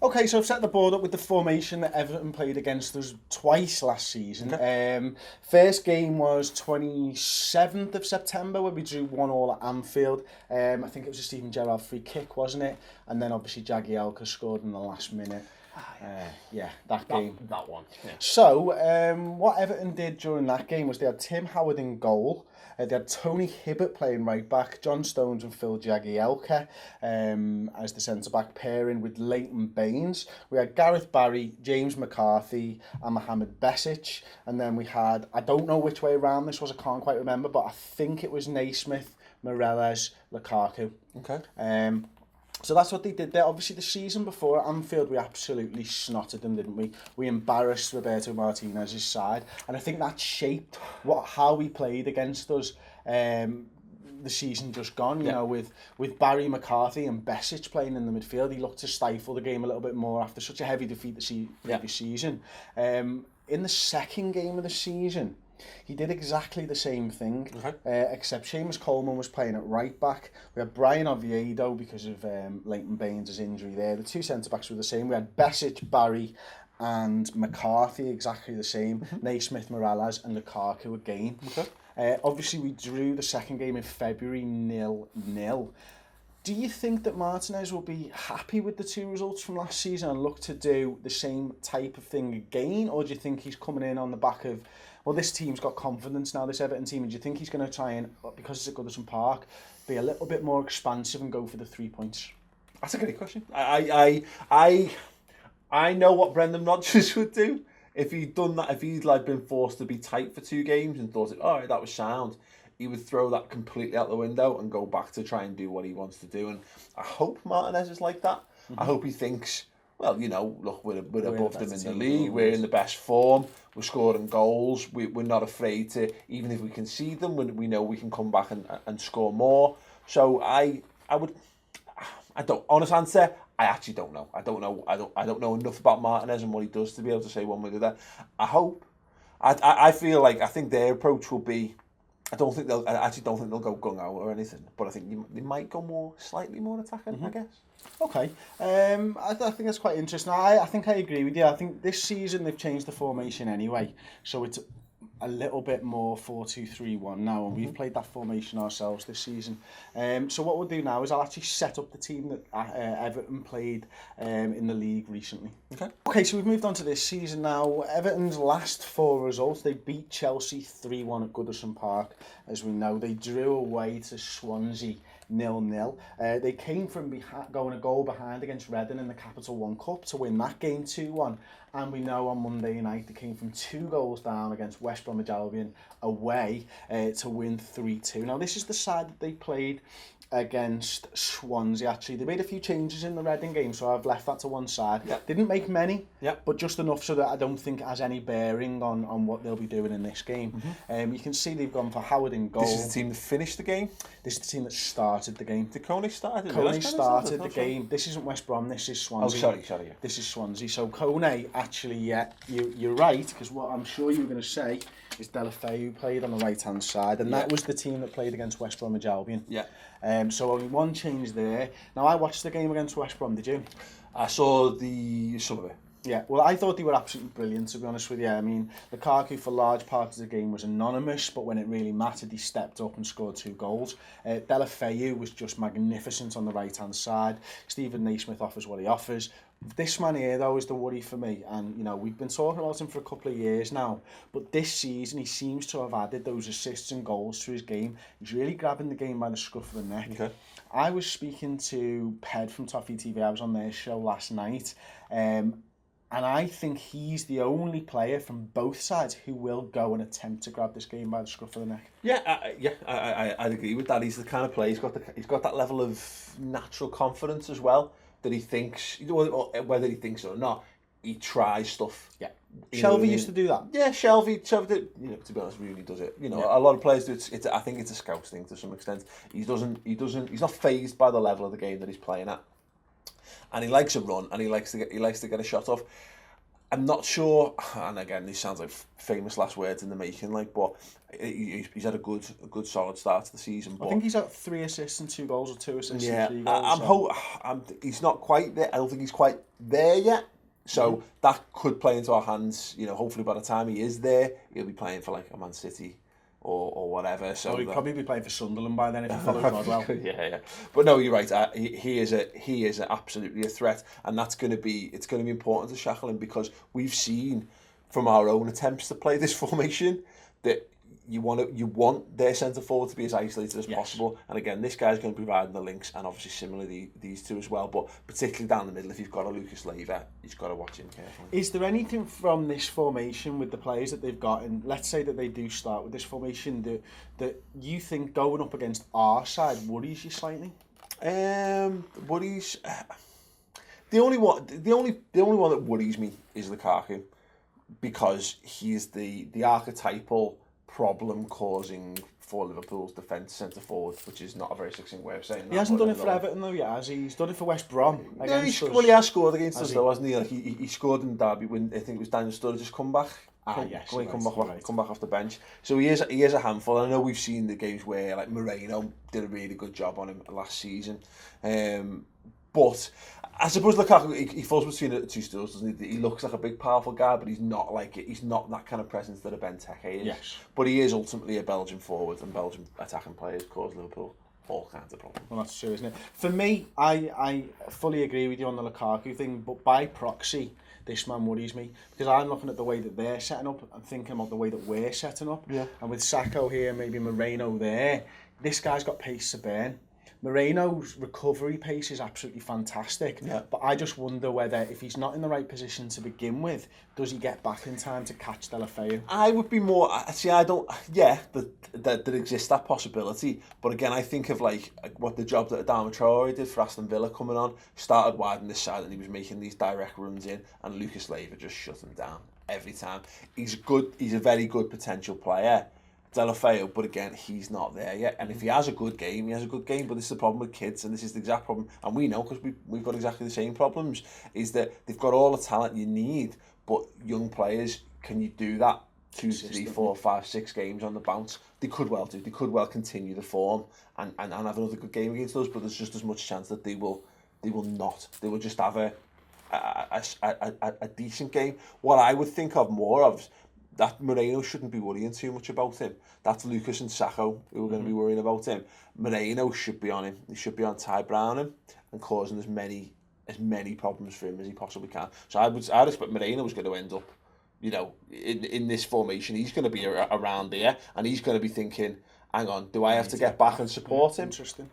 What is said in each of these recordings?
Okay, so I've set the board up with the formation that Everton played against us twice last season. Okay. First game was 27th of September where we drew 1-1 at Anfield. I think it was a Steven Gerrard free kick, wasn't it? And then obviously Jagielka scored in the last minute. That game. That one. Yeah. So, what Everton did during that game was they had Tim Howard in goal. They had Tony Hibbert playing right back, John Stones and Phil Jagielka as the centre-back pairing with Leighton Baines. We had Gareth Barry, James McCarthy and Mohamed Besic. And then we had, I don't know which way around this was, I can't quite remember, but I think it was Naismith, Morelos, Lukaku. Okay. So that's what they did there. Obviously, the season before at Anfield, we absolutely snotted them, didn't we? We embarrassed Roberto Martinez's side. And I think that shaped how we played against us the season just gone. You know, with Barry, McCarthy and Besic playing in the midfield, he looked to stifle the game a little bit more after such a heavy defeat the previous season. In the second game of the season, he did exactly the same thing, except Seamus Coleman was playing at right back. We had Brian Oviedo because of Leighton Baines' injury there. The two centre-backs were the same. We had Besic, Barry and McCarthy exactly the same. Naismith, Morelos and Lukaku again. Obviously, we drew the second game in February 0-0. Do you think that Martinez will be happy with the two results from last season and look to do the same type of thing again? Or do you think he's coming in on the back of, well, this team's got confidence now, this Everton team, and do you think he's going to try and, because it's at Goodison Park, be a little bit more expansive and go for the 3 points? That's a great question. I know what Brendan Rodgers would do if he'd done that. If he'd been forced to be tight for 2 games and thought, all right, that was sound, he would throw that completely out the window and go back to try and do what he wants to do. And I hope Martinez is like that. I hope he thinks, well, look, we're above them in the league. We're in the best form. We're scoring goals. We're not afraid to, even if we concede them, we know we can come back and score more. So I don't, honest answer, I actually don't know. I don't know enough about Martinez and what he does to be able to say one way or the other. I hope. I feel like, I think their approach will be, I actually don't think they'll go gung ho or anything, but I think they might go slightly more attacking, I guess. Okay, I think that's quite interesting. I think I agree with you. I think this season they've changed the formation anyway, so it's a little bit more 4-2-3-1 now, and we've played that formation ourselves this season. So what we'll do now is I'll actually set up the team that Everton played in the league recently. Okay, so we've moved on to this season now. Everton's last 4 results, they beat Chelsea 3-1 at Goodison Park, as we know. They drew away to Swansea 0-0. They came from going a goal behind against Redmen in the Capital One Cup to win that game 2-1. And we know on Monday night they came from 2 goals down against West Bromwich Albion away to win 3-2. Now this is the side that they played against Swansea. Actually, they made a few changes in the Reading game, so I've left that to one side. Didn't make many, but just enough so that I don't think it has any bearing on what they'll be doing in this game. You can see they've gone for Howard in goal. This is the team that finished the game? This is the team that started the game. Did Kone start? Kone started the game. This isn't West Brom, this is Swansea. Oh, sorry. Yeah. This is Swansea. So Kone, actually, you're right, because what I'm sure you were going to say is Delafeu who played on the right-hand side, and that was the team that played against West Bromwich Albion. So only one change there. Now, I watched the game against West Brom, did you? I saw some of it. Yeah, well, I thought they were absolutely brilliant, to be honest with you. I mean, Lukaku for large parts of the game was anonymous, but when it really mattered, he stepped up and scored 2 goals. Delafeu was just magnificent on the right-hand side. Stephen Naismith offers what he offers. This man here, though, is the worry for me. And, we've been talking about him for a couple of years now. But this season, he seems to have added those assists and goals to his game. He's really grabbing the game by the scruff of the neck. I was speaking to Ped from Toffee TV. I was on their show last night. And I think he's the only player from both sides who will go and attempt to grab this game by the scruff of the neck. I'd agree with that. He's the kind of player, he's got that level of natural confidence as well, that he thinks, whether he thinks it or not, he tries stuff. Shelvey used to do that. Yeah, Shelvey to be honest, really does it. A lot of players do it. I think it's a scout thing to some extent. He's not fazed by the level of the game that he's playing at. And he likes a run, and he likes to get a shot off. I'm not sure, and again, this sounds like famous last words in the making, like, but he's had a good solid start to the season. But I think he's got 3 assists and 2 goals, or 2 assists and 3 goals. He's not quite there. I don't think he's quite there yet. So that could play into our hands. You know, hopefully by the time he is there, he'll be playing for like a Man City or whatever. So he'd probably be playing for Sunderland by then if he follows Rodwell. yeah. But no, you're right. He is absolutely a threat, and it's going to be important to shackle him, because we've seen from our own attempts to play this formation that you want their centre forward to be as isolated as possible. And again, this guy's going to be providing the links, and obviously similarly these two as well. But particularly down the middle, if you've got a Lucas Leiva, you've got to watch him carefully. Is there anything from this formation with the players that they've got, and let's say that they do start with this formation, that you think going up against our side worries you slightly? Worries. The only one that worries me is Lukaku, because he's the archetypal problem causing for Liverpool's defence centre forward, which is not a very succinct way of saying that. He hasn't done it for Everton though yet, has he? He's done it for West Brom. No, he has scored against us though, hasn't he? Like he scored in Derby when I think it was Daniel Sturridge's comeback. Come back off the bench. So he is a handful. I know we've seen the games where like Moreno did a really good job on him last season. But I suppose Lukaku, he falls between the two stools, doesn't he? He looks like a big, powerful guy, but he's not like it. He's not that kind of presence that a Benteke is. Yes. But he is ultimately a Belgian forward, and Belgian attacking players cause Liverpool all kinds of problems. Well, that's true, isn't it? For me, I fully agree with you on the Lukaku thing, but by proxy, this man worries me, because I'm looking at the way that they're setting up and thinking about the way that we're setting up. Yeah. And with Sacco here, maybe Moreno there, this guy's got pace to burn. Moreno's recovery pace is absolutely fantastic, but I just wonder whether, if he's not in the right position to begin with, does he get back in time to catch Delafeu? I would be more... See, I don't... Yeah, that exists that possibility, but again, I think of like what the job that Adama Traore did for Aston Villa coming on, started wide on this side and he was making these direct runs in, and Lucas Leiva just shut him down every time. He's a very good potential player, Delafeu, but again, he's not there yet. And if he has a good game, he has a good game. But this is the problem with kids, and this is the exact problem. And we know, because we've got exactly the same problems, is that they've got all the talent you need, but young players, can you do that 2, 3, 4, 5, 6 games on the bounce? They could well do. They could well continue the form and have another good game against us, but there's just as much chance that they will not. They will just have a decent game. What I would think of more of, that Moreno shouldn't be worrying too much about him. That's Lucas and Sacco who are going to be worrying about him. Moreno should be on him. He should be on Ty Browning and causing as many problems for him as he possibly can. So I'd expect Moreno was going to end up, you know, in this formation. He's going to be around here, and he's going to be thinking, hang on, do I have to get back and support him? Interesting.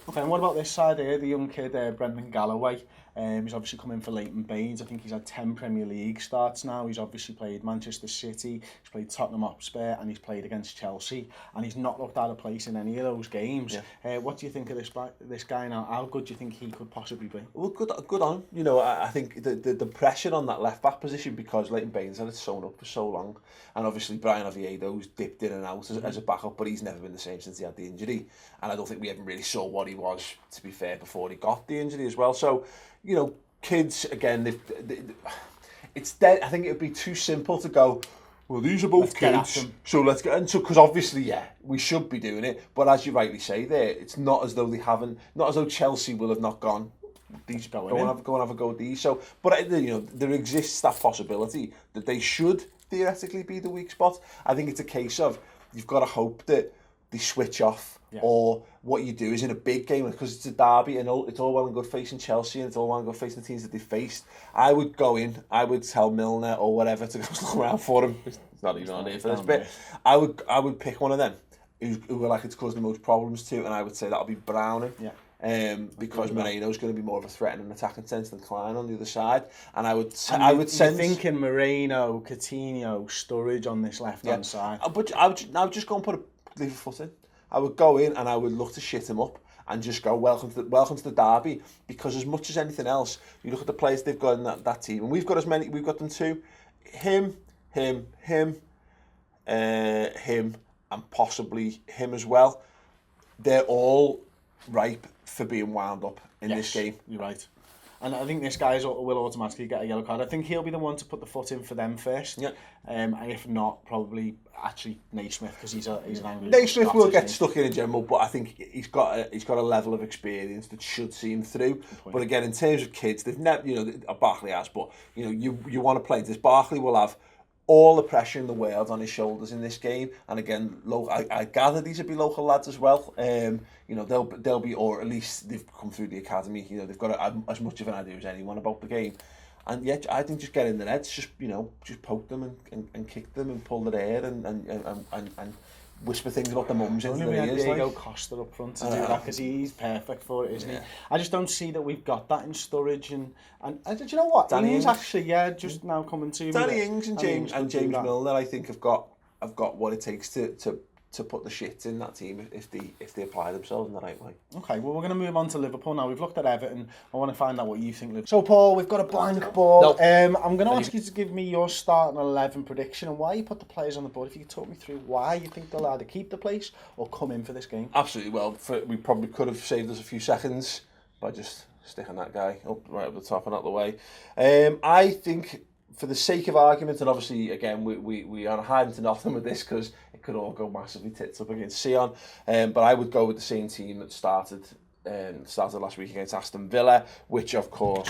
Okay, and what about this side here, the young kid, Brendan Galloway? He's obviously come in for Leighton Baines. I think he's had 10 Premier League starts now. He's obviously played Manchester City, he's played Tottenham Hotspur, and he's played against Chelsea. And he's not looked out of place in any of those games. Yeah. What do you think of this guy now? How good do you think he could possibly be? Well, good on. You know, I think the pressure on that left-back position, because Leighton Baines had it sewn up for so long, and obviously Brian Oviedo's dipped in and out as a backup, but he's never been the same since he had the injury. And I don't think we ever really saw what he was, to be fair, before he got the injury as well. So, you know, kids, again, it's dead. I think it would be too simple to go, well, these are both kids, so let's get into, because obviously, yeah, we should be doing it. But as you rightly say there, it's not as though not as though Chelsea will have not gone, these go and have a go at these. So, but you know, there exists that possibility that they should theoretically be the weak spot. I think it's a case of, you've got to hope that they switch off. Yeah. Or what you do is, in a big game, because it's a derby and it's all well and good facing Chelsea and it's all well and good facing the teams that they faced, I would go in, I would tell Milner or whatever to go look around for him. It's not even on here for this bit. I would pick one of them who are like it's causing the most problems to, and I would say that'll be Browning. Yeah. Because Moreno's going to be more of a threat in an attacking sense than Klein on the other side, and I would you're thinking Moreno, Coutinho, Sturridge on this left hand side. But I would just go and leave a foot in. I would go in and I would look to shit him up and just go, welcome to the derby, because as much as anything else, you look at the players they've got in that team, and we've got them too. Him, and possibly him as well. They're all ripe for being wound up in this game. You're right. And I think this guy will automatically get a yellow card. I think he'll be the one to put the foot in for them first. Yeah. And if not, probably actually Naismith, because he's an angry Naismith will get Scot, stuck in general, but I think he's got a level of experience that should see him through. But again, in terms of kids, they've never, Barkley has, but you want to play this. Barkley will have all the pressure in the world on his shoulders in this game, and again, I gather these will be local lads as well. They'll be, or at least they've come through the academy. They've got as much of an idea as anyone about the game. And yet, I think just get in their heads, just poke them and kick them and pull their hair and whisper things about the mums into their ears. Diego Costa up front to do that, because he's perfect for it, isn't he? I just don't see that we've got that in Sturridge, and do you know what? Danny Ings Ings. Actually, just now coming to me. Danny Ings and James Milner, I think have got what it takes to put the shit in that team if they apply themselves in the right way. Okay, well, we're going to move on to Liverpool now. We've looked at Everton. I want to find out what you think. So, Paul, we've got a blank ball. I'm going to ask you to give me your starting 11 prediction and why you put the players on the board. If you could talk me through why you think they'll either keep the place or come in for this game. Absolutely. Well, we probably could have saved us a few seconds by just sticking that guy right up the top and out the way. I think, for the sake of argument, and obviously, again, we are hiding to nothing with this because it could all go massively tits up against Sion, but I would go with the same team that started last week against Aston Villa, which, of course,